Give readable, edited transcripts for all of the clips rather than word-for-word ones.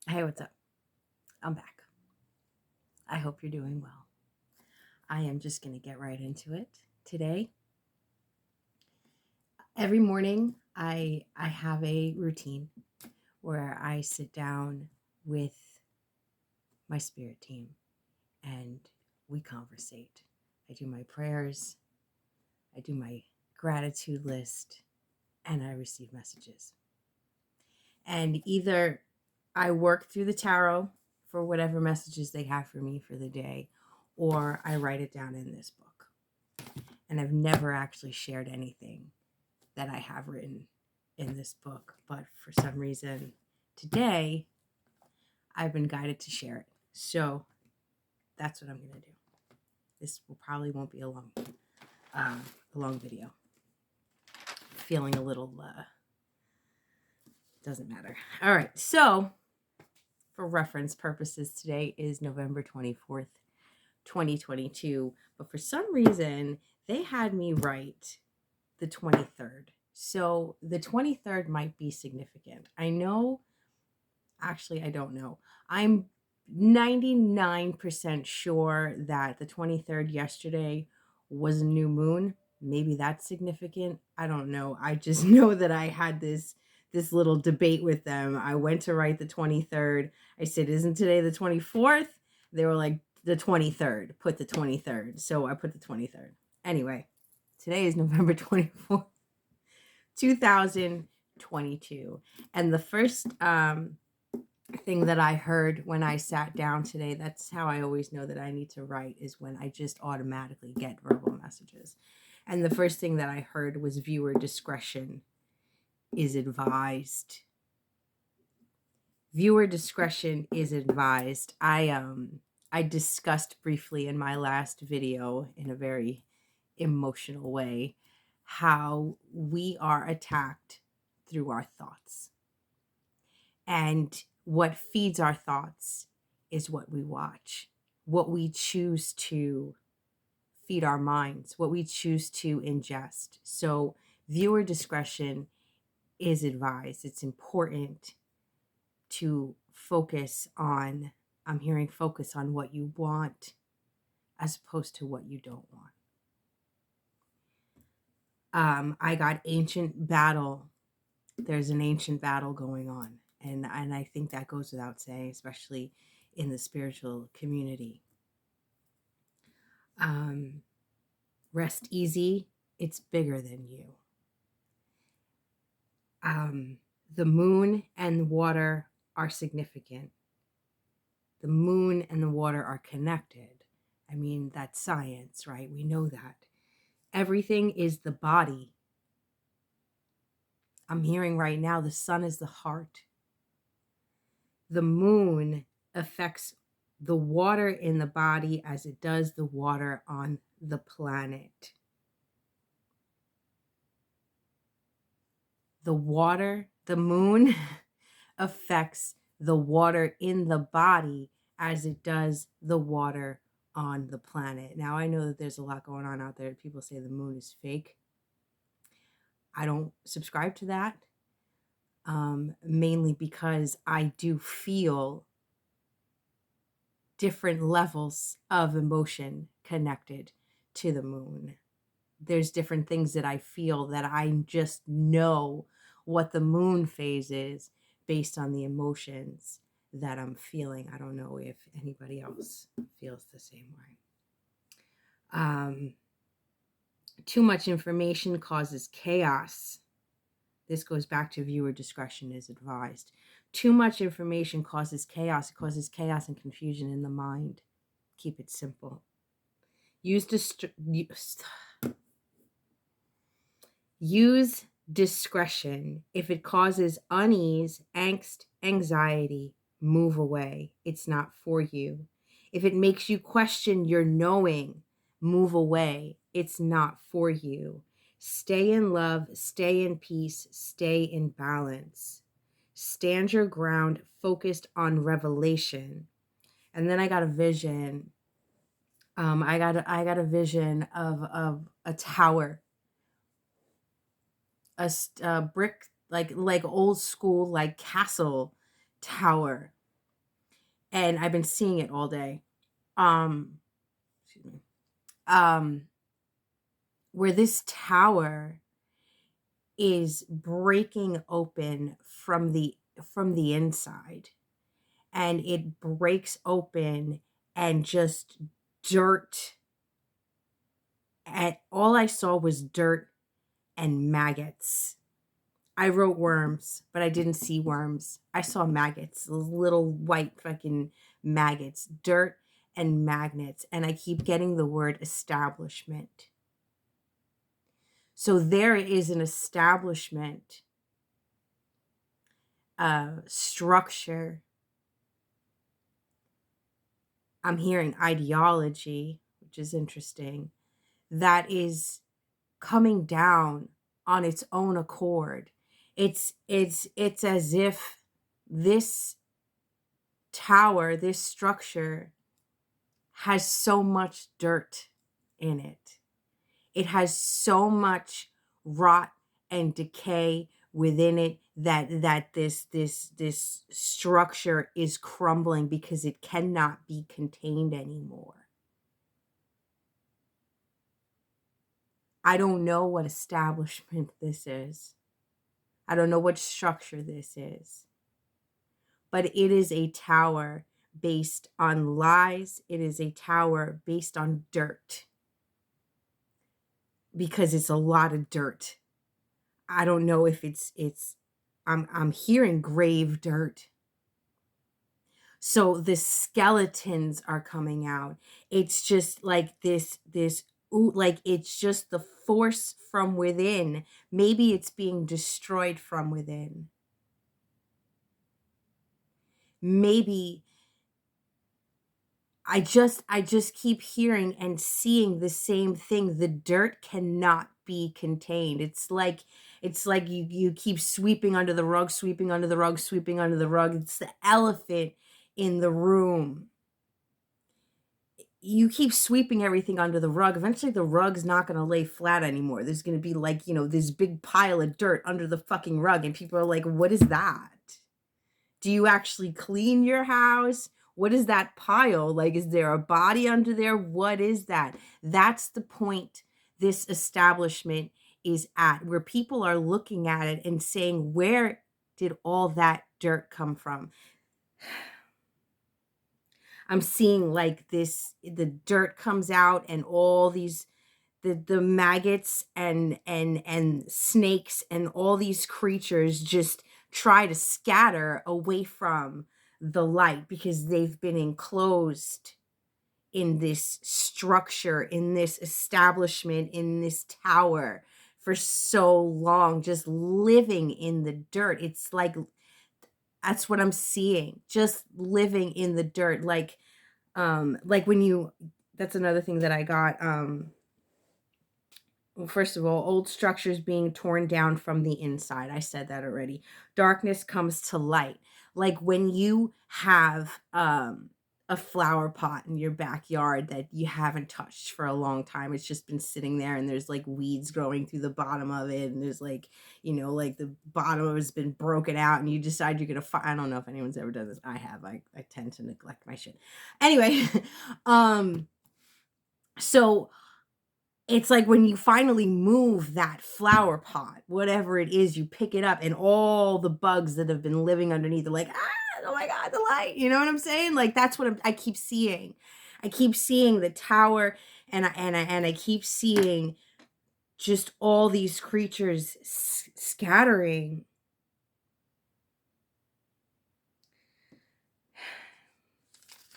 Hey, what's up? I'm back. I hope you're doing well. I am just going to get right into it today. Every morning, I have a routine where I sit down with my spirit team and we conversate. I do my prayers, I do my gratitude list, and I receive messages. And either I work through the tarot for whatever messages they have for me for the day, or I write it down in this book. And I've never actually shared anything that I have written in this book, but for some reason today I've been guided to share it. So that's what I'm going to do. This will probably won't be a long video. Feeling a little doesn't matter. All right. So for reference purposes, today is November 24th, 2022. But for some reason, they had me write the 23rd. So the 23rd might be significant. I know, actually, I don't know. I'm 99% sure that the 23rd yesterday was a new moon. Maybe that's significant. I don't know. I just know that I had this little debate with them. I went to write the 23rd. I said, "Isn't today the 24th?" They were like, "The 23rd. Put the 23rd." So I put the 23rd. Anyway, today is November 24th, 2022. And the first thing that I heard when I sat down today, that's how I always know that I need to write, is when I just automatically get verbal messages. And the first thing that I heard was viewer discretion is advised. Viewer discretion is advised. I discussed briefly in my last video in a very emotional way how we are attacked through our thoughts. And what feeds our thoughts is what we watch, what we choose to feed our minds, what we choose to ingest. So, viewer discretion is advised. It's important to focus on, I'm hearing focus on what you want as opposed to what you don't want. I got ancient battle. There's an ancient battle going on. And I think that goes without saying, especially in the spiritual community. Rest easy. It's bigger than you. The moon and water are significant. The moon and the water are connected. I mean, that's science, right? We know that. Everything is the body. I'm hearing right now the sun is the heart. The moon affects the water in the body as it does the water on the planet. The moon affects the water in the body as it does the water on the planet. Now, I know that there's a lot going on out there. People say the moon is fake. I don't subscribe to that, mainly because I do feel different levels of emotion connected to the moon. There's different things that I feel that I just know what the moon phase is based on the emotions that I'm feeling. I don't know if anybody else feels the same way. Too much information causes chaos. This goes back to viewer discretion is advised. Too much information causes chaos. It causes chaos and confusion in the mind. Keep it simple. Use discretion. If it causes unease, angst, anxiety, move away. It's not for you. If it makes you question your knowing, move away. It's not for you. Stay in love, stay in peace, stay in balance. Stand your ground, focused on revelation. And then I got a vision. I got a vision of a tower, a brick, like old school, like castle tower, and I've been seeing it all day. Excuse me. Um, where this tower is breaking open from the inside, and it breaks open, and just dirt, and all I saw was dirt and maggots. I wrote worms, but I didn't see worms. I saw maggots, little white fucking maggots, dirt and magnets. And I keep getting the word establishment. So there is an establishment, structure. I'm hearing ideology, which is interesting, that is coming down on its own accord. It's as if this tower, this structure, has so much dirt in it. It has so much rot and decay within it that this structure is crumbling because it cannot be contained anymore. I don't know what establishment this is. I don't know what structure this is. But it is a tower based on lies. It is a tower based on dirt. Because it's a lot of dirt. I don't know if I'm hearing grave dirt. So the skeletons are coming out. It's just like this like it's just the force from within. Maybe it's being destroyed from within. Maybe I just keep hearing and seeing the same thing. The dirt cannot be contained. It's like you keep sweeping under the rug, sweeping under the rug, sweeping under the rug. It's the elephant in the room. You keep sweeping everything under the rug. Eventually the rug's not going to lay flat anymore. There's going to be like, this big pile of dirt under the fucking rug, and people are like, "What is that? Do you actually clean your house? What is that pile? Like, is there a body under there? What is that?" That's the point this establishment is at, where people are looking at it and saying, where did all that dirt come from? I'm seeing like this, the dirt comes out, and all these the maggots and snakes and all these creatures just try to scatter away from the light, because they've been enclosed in this structure, in this establishment, in this tower for so long, just living in the dirt. It's like, that's what I'm seeing, just living in the dirt. Like when you, that's another thing that I got. Well, first of all, old structures being torn down from the inside. I said that already. Darkness comes to light. Like when you have a flower pot in your backyard that you haven't touched for a long time. It's just been sitting there, and there's like weeds growing through the bottom of it. And there's like, like the bottom of it's been broken out, and you decide you're going to I don't know if anyone's ever done this. I have. I tend to neglect my shit. Anyway, so it's like when you finally move that flower pot, whatever it is, you pick it up, and all the bugs that have been living underneath are like, oh my God, the light. You know what I'm saying? Like, that's what I keep seeing. I keep seeing the tower, and I keep seeing just all these creatures scattering.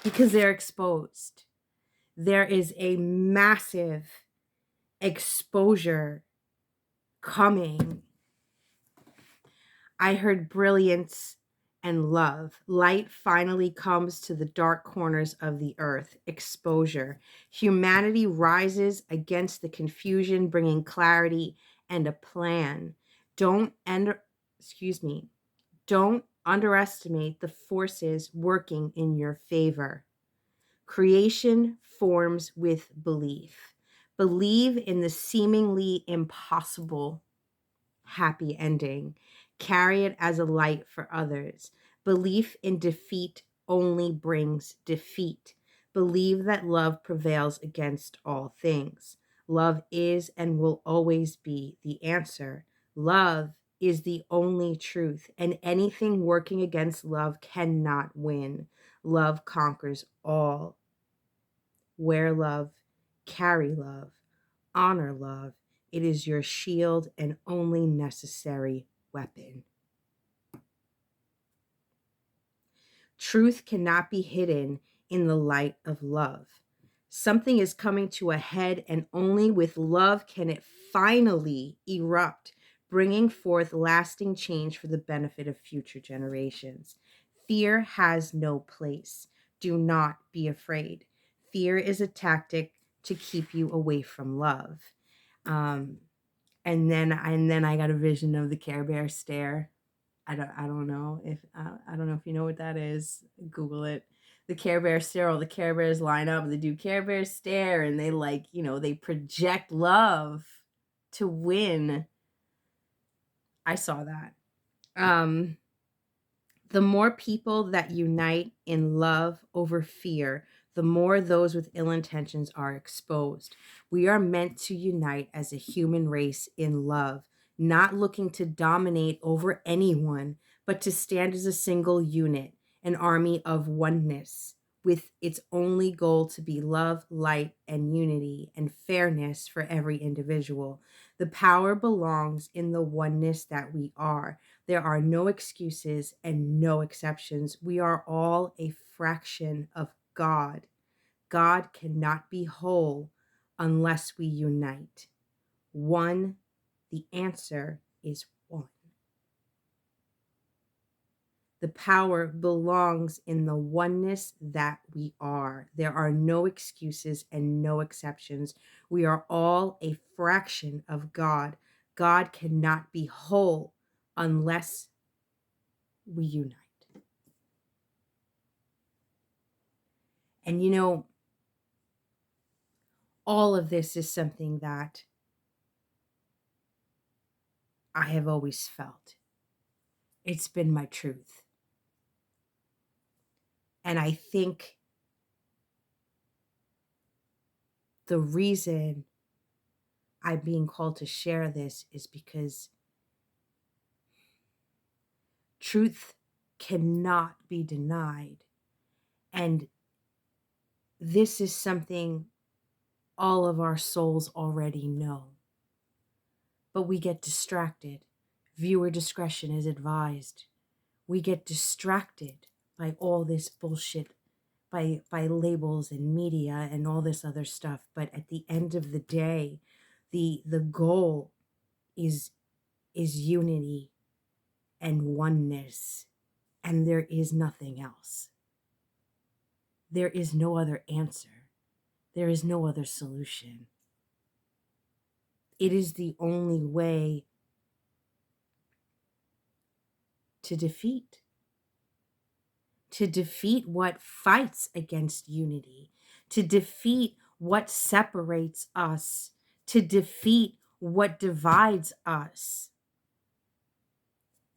Because they're exposed. There is a massive exposure coming. I heard brilliance and love. Light finally comes to the dark corners of the earth. Exposure. Humanity rises against the confusion, bringing clarity and a plan. Don't underestimate the forces working in your favor. Creation forms with belief. Believe in the seemingly impossible happy ending. Carry it as a light for others. Belief in defeat only brings defeat. Believe that love prevails against all things. Love is and will always be the answer. Love is the only truth, and anything working against love cannot win. Love conquers all. Wear love, carry love, honor love. It is your shield and only necessary weapon. Truth cannot be hidden in the light of love. Something is coming to a head, and only with love can it finally erupt, bringing forth lasting change for the benefit of future generations. Fear has no place. Do not be afraid. Fear is a tactic to keep you away from love. Um, and then I got a vision of the Care Bear stare. I don't know if I don't know if you know what that is. Google it. The Care Bear stare. All the Care Bears line up. They do Care Bear stare, and they they project love to win. I saw that. Um, the more people that unite in love over fear, the more those with ill intentions are exposed. We are meant to unite as a human race in love, not looking to dominate over anyone, but to stand as a single unit, an army of oneness, with its only goal to be love, light, and unity and fairness for every individual. The power belongs in the oneness that we are. There are no excuses and no exceptions. We are all a fraction of God. God cannot be whole unless we unite. One, the answer is one. The power belongs in the oneness that we are. There are no excuses and no exceptions. We are all a fraction of God. God cannot be whole unless we unite. And all of this is something that I have always felt. It's been my truth. And I think the reason I'm being called to share this is because truth cannot be denied. And this is something all of our souls already know. But we get distracted. Viewer discretion is advised. We get distracted by all this bullshit, by labels and media and all this other stuff. But at the end of the day, the goal is unity and oneness, and there is nothing else. There is no other answer. There is no other solution. It is the only way to defeat what fights against unity, to defeat what separates us, to defeat what divides us.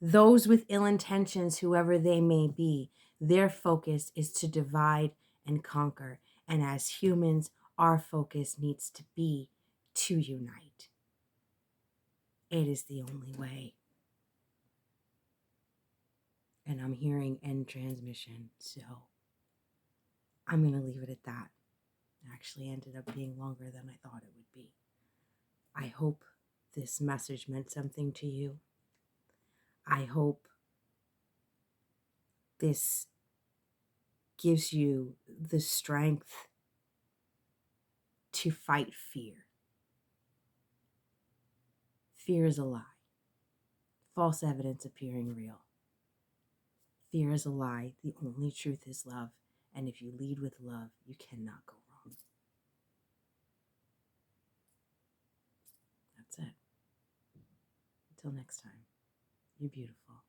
Those with ill intentions, whoever they may be, their focus is to divide and conquer. And as humans, our focus needs to be to unite. It is the only way. And I'm hearing end transmission, so I'm going to leave it at that. It actually ended up being longer than I thought it would be. I hope this message meant something to you. I hope this gives you the strength to fight fear. Fear is a lie. False evidence appearing real. Fear is a lie. The only truth is love. And if you lead with love, you cannot go wrong. That's it. Until next time, you're beautiful.